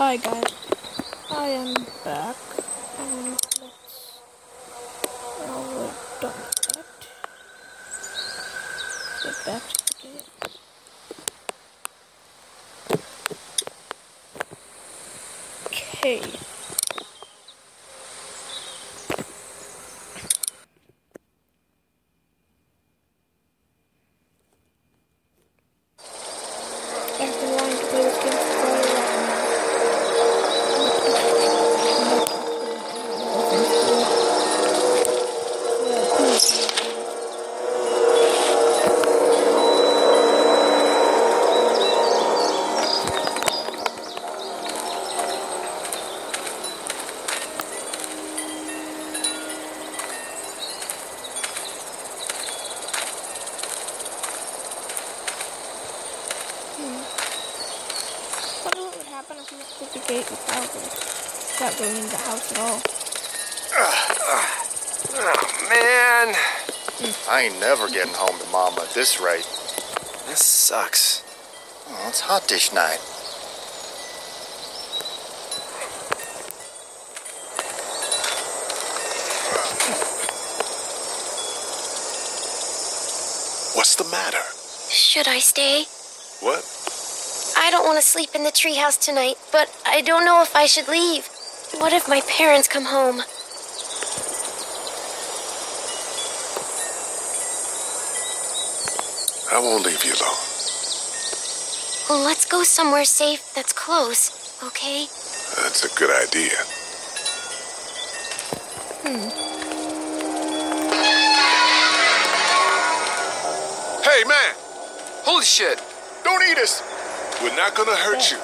Hi guys, I am back, and now we're done with that. Get back to the game. Okay. I've been wanting to play this game for quite a while now. Wonder what would happen if we put the gate without going in the house at all. Oh, man. I ain't never getting home to Mama at this rate. This sucks. Oh, it's hot dish night. What's the matter? Should I stay? What? I don't want to sleep in the treehouse tonight, but I don't know if I should leave. What if my parents come home? I won't leave you alone. Well, let's go somewhere safe that's close, okay? That's a good idea. Hey, man! Holy shit. Don't eat us! We're not gonna hurt you.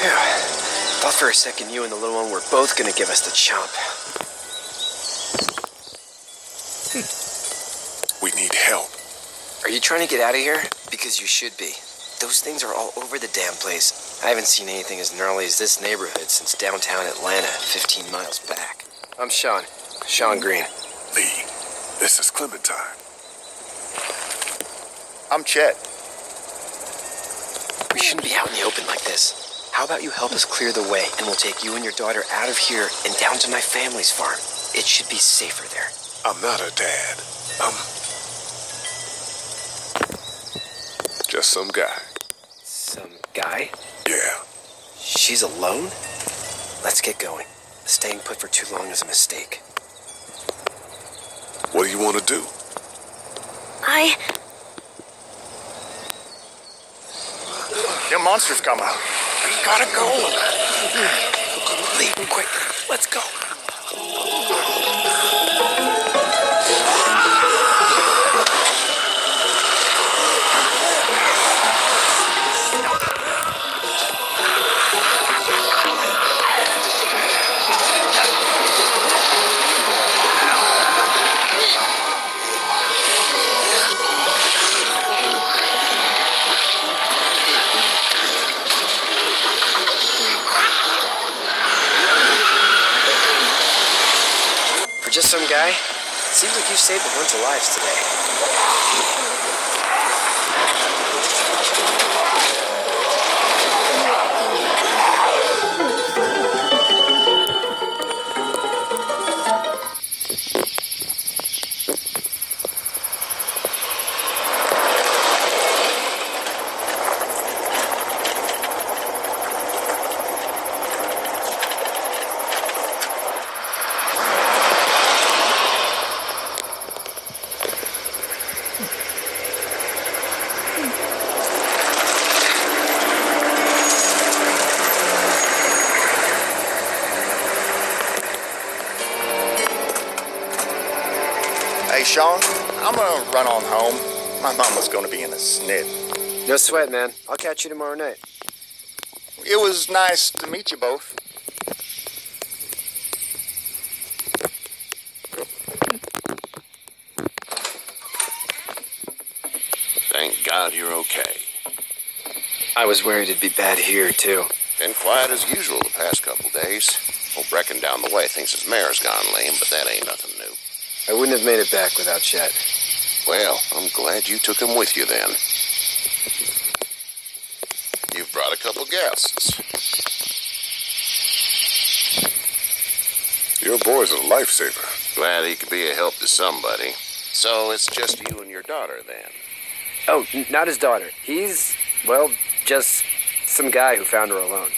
Yeah. Thought for a second you and the little one were both gonna give us the chomp. We need help. Are you trying to get out of here? Because you should be. Those things are all over the damn place. I haven't seen anything as gnarly as this neighborhood since downtown Atlanta, 15 miles back. I'm Sean. Sean Green. Lee, this is Clementine. I'm Chet. We shouldn't be out in the open like this. How about you help us clear the way, and we'll take you and your daughter out of here and down to my family's farm. It should be safer there. I'm not a dad. I'm just some guy. Some guy? Yeah. She's alone? Let's get going. Staying put for too long is a mistake. What do you want to do? The monster's coming. We gotta go. Leave quick. Let's go. Just some guy? Seems like you saved a bunch of lives today. Hey, Sean, I'm gonna run on home. My mama's gonna be in a snit. No sweat, man. I'll catch you tomorrow night. It was nice to meet you both. Thank God you're okay. I was worried it'd be bad here, too. Been quiet as usual the past couple days. Old Brecken down the way thinks his mare's gone lame, but that ain't nothing new. I wouldn't have made it back without Chet. Well, I'm glad you took him with you then. You've brought a couple guests. Your boy's a lifesaver. Glad he could be a help to somebody. So it's just you and your daughter, then? Oh, not his daughter. He's, well, just some guy who found her alone.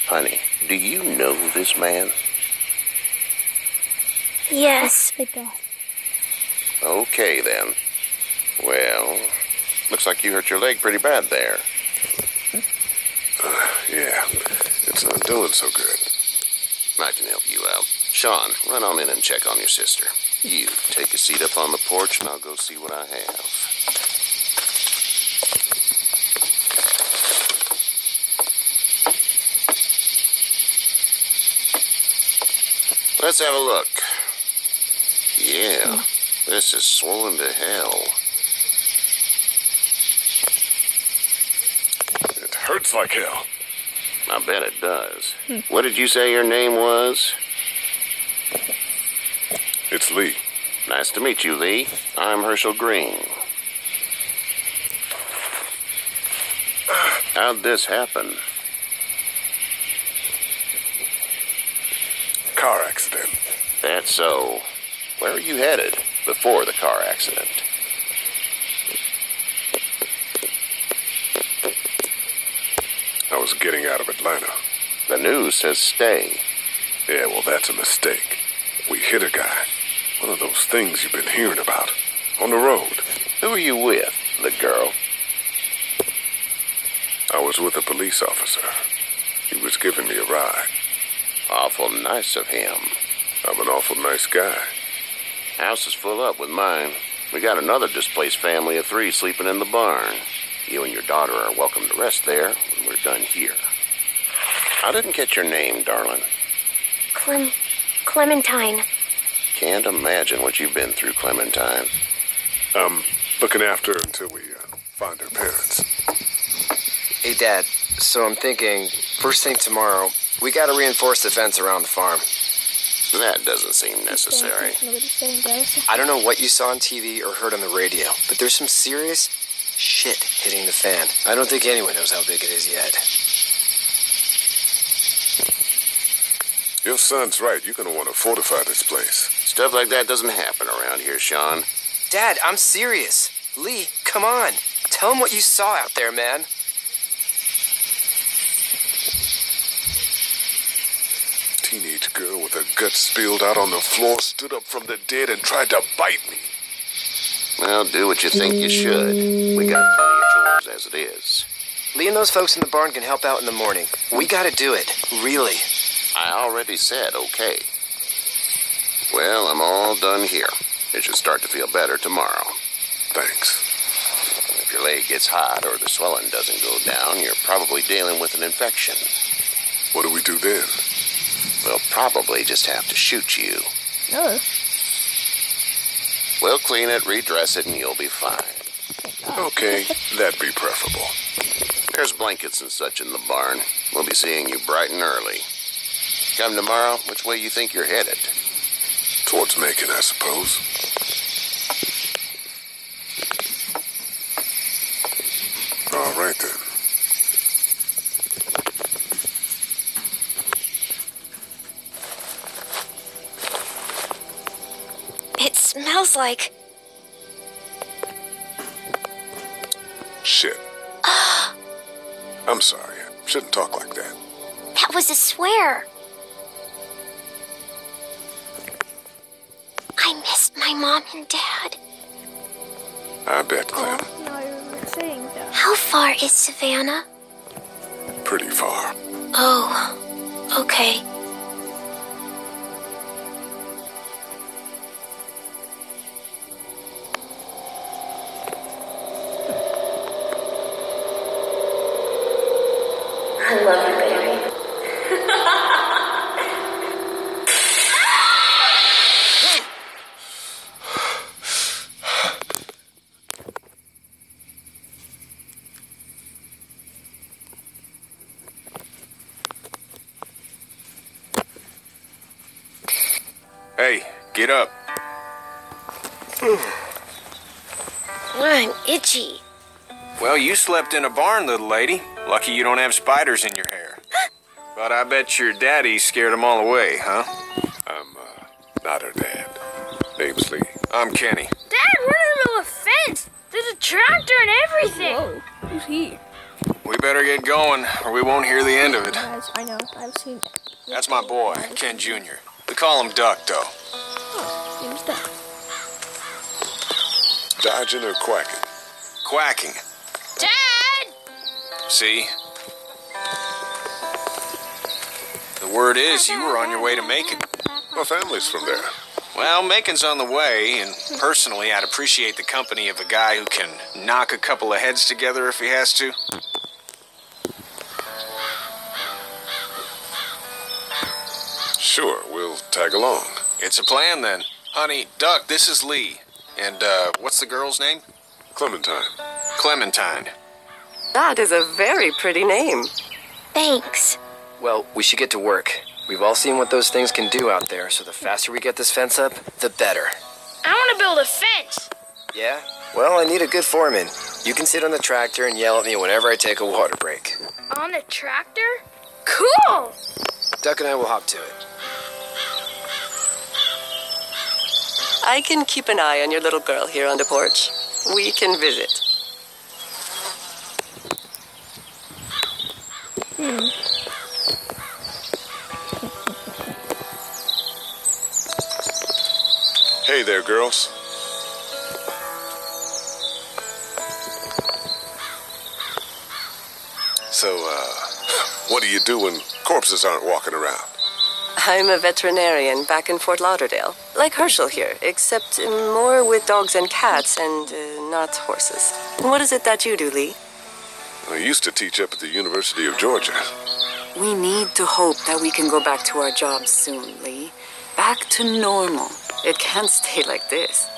Honey, do you know this man? Yes. Big guy. Okay, then. Well, looks like you hurt your leg pretty bad there. Yeah, it's not doing so good. I can help you out. Sean, run on in and check on your sister. You take a seat up on the porch and I'll go see what I have. Let's have a look. Yeah, this is swollen to hell. It hurts like hell. I bet it does. What did you say your name was? It's Lee. Nice to meet you, Lee. I'm Herschel Green. How'd this happen? Car accident. That's so. Where were you headed before the car accident? I was getting out of Atlanta. The news says stay. Yeah, well, that's a mistake. We hit a guy. One of those things you've been hearing about. On the road. Who are you with? The girl? I was with a police officer. He was giving me a ride. Awful nice of him. I'm an awful nice guy. House is full up with mine. We got another displaced family of 3 sleeping in the barn. You and your daughter are welcome to rest there when we're done here. I didn't catch your name, darling. Clementine. Can't imagine what you've been through, Clementine. I'm looking after her until we find her parents. Hey, Dad, so I'm thinking, first thing tomorrow, we gotta reinforce the fence around the farm. That doesn't seem necessary. Nobody's saying Garrison. I don't know what you saw on TV or heard on the radio, but there's some serious shit hitting the fan. I don't think anyone knows how big it is yet. Your son's right. You're gonna want to fortify this place. Stuff like that doesn't happen around here, Sean. Dad, I'm serious. Lee, come on. Tell him what you saw out there, man. Teenage girl with her guts spilled out on the floor stood up from the dead and tried to bite me. Well, do what you think you should. We got plenty of chores as it is. Lee and those folks in the barn can help out in the morning. We gotta do it. Really. I already said okay. Well, I'm all done here. It should start to feel better tomorrow. Thanks. If your leg gets hot or the swelling doesn't go down, you're probably dealing with an infection. What do we do then? We'll probably just have to shoot you. No. We'll clean it, redress it, and you'll be fine. Okay, that'd be preferable. There's blankets and such in the barn. We'll be seeing you bright and early. Come tomorrow, which way you think you're headed? Towards Macon, I suppose. All right, then. It smells like... Shit. I'm sorry. I shouldn't talk like that. That was a swear. I missed my mom and dad. I bet, Clem. No, you're saying that. How far is Savannah? Pretty far. Oh, okay. I love you, baby. Hey, get up. I'm itchy. Well, you slept in a barn, little lady. Lucky you don't have spiders in your hair. But I bet your daddy scared them all away, huh? I'm Not her dad. Name's Lee. I'm Kenny. Dad, we're in the middle of a fence. There's a tractor and everything. Whoa, who's he? We better get going, or we won't hear the end of it. Guys, I know, I've seen it. That's my boy, Ken Jr. We call him Duck, though. Oh, name's Duck. Dodging or quacking? Quacking. Dad! See? The word is you were on your way to Macon. My family's from there. Well, Macon's on the way, and personally, I'd appreciate the company of a guy who can knock a couple of heads together if he has to. Sure, we'll tag along. It's a plan, then. Honey, Duck, this is Lee. And, what's the girl's name? Clementine. Clementine. That is a very pretty name. Thanks. Well, we should get to work. We've all seen what those things can do out there, so the faster we get this fence up, the better. I want to build a fence. Yeah? Well, I need a good foreman. You can sit on the tractor and yell at me whenever I take a water break. On the tractor? Cool! Duck and I will hop to it. I can keep an eye on your little girl here on the porch. We can visit. Hey there, girls. So, what do you do when corpses aren't walking around? I'm a veterinarian back in Fort Lauderdale. Like Herschel here, except more with dogs and cats and not horses. What is it that you do, Lee? I used to teach up at the University of Georgia. We need to hope that we can go back to our jobs soon, Lee. Back to normal. It can't stay like this.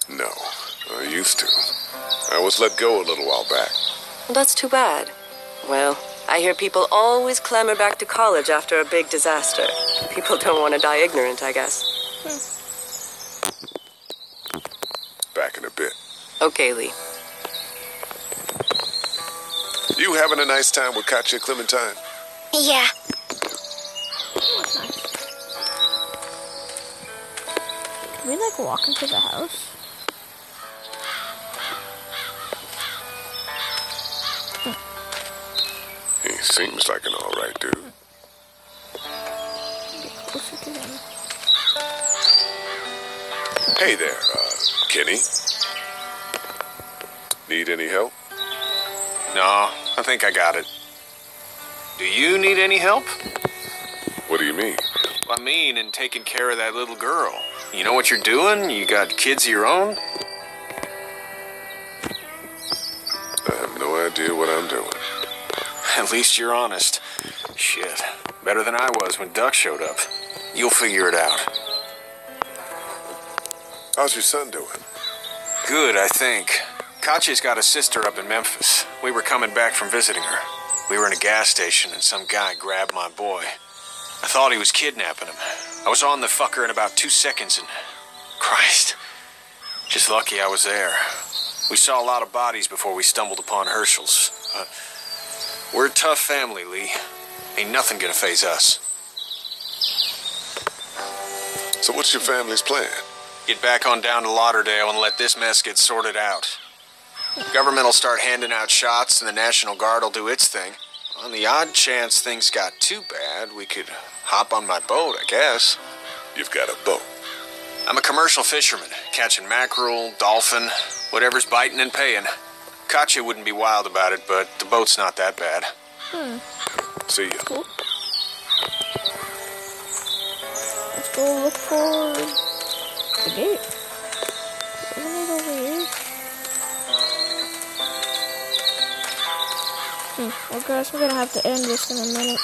No, I used to. I was let go a little while back. That's too bad. Well, I hear people always clamor back to college after a big disaster. People don't want to die ignorant, I guess. Back in a bit. Okay, Lee. You having a nice time with Katya, Clementine? Yeah. Can we, like, walk into the house? He seems like an all right dude. Get closer to him. Hey there, Kenny. Need any help? No, I think I got it. Do you need any help? What do you mean? I mean, in taking care of that little girl. You know what you're doing? You got kids of your own? I have no idea what I'm doing. At least you're honest. Shit. Better than I was when Duck showed up. You'll figure it out. How's your son doing? Good, I think. Katya's got a sister up in Memphis. We were coming back from visiting her. We were in a gas station and some guy grabbed my boy. I thought he was kidnapping him. I was on the fucker in about 2 seconds and... Christ. Just lucky I was there. We saw a lot of bodies before we stumbled upon Herschel's. We're a tough family, Lee. Ain't nothing gonna faze us. So what's your family's plan? Get back on down to Lauderdale and let this mess get sorted out. Government will start handing out shots and the National Guard will do its thing. On the odd chance things got too bad, we could hop on my boat, I guess. You've got a boat. I'm a commercial fisherman, catching mackerel, dolphin, whatever's biting and paying. Katya wouldn't be wild about it, but the boat's not that bad. See ya. Cool. Let's go look for the gate. Isn't it over here? Well, guys, we're gonna have to end this in a minute.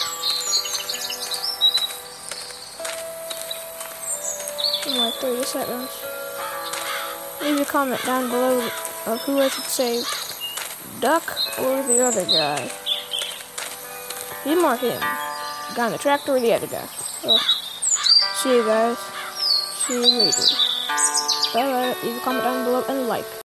In like 30 seconds. Leave a comment down below of who I should save, Duck or the other guy. Him or him? The guy on the tractor or the other guy? Well, see you guys. See you later. Bye bye. Leave a comment down below and like.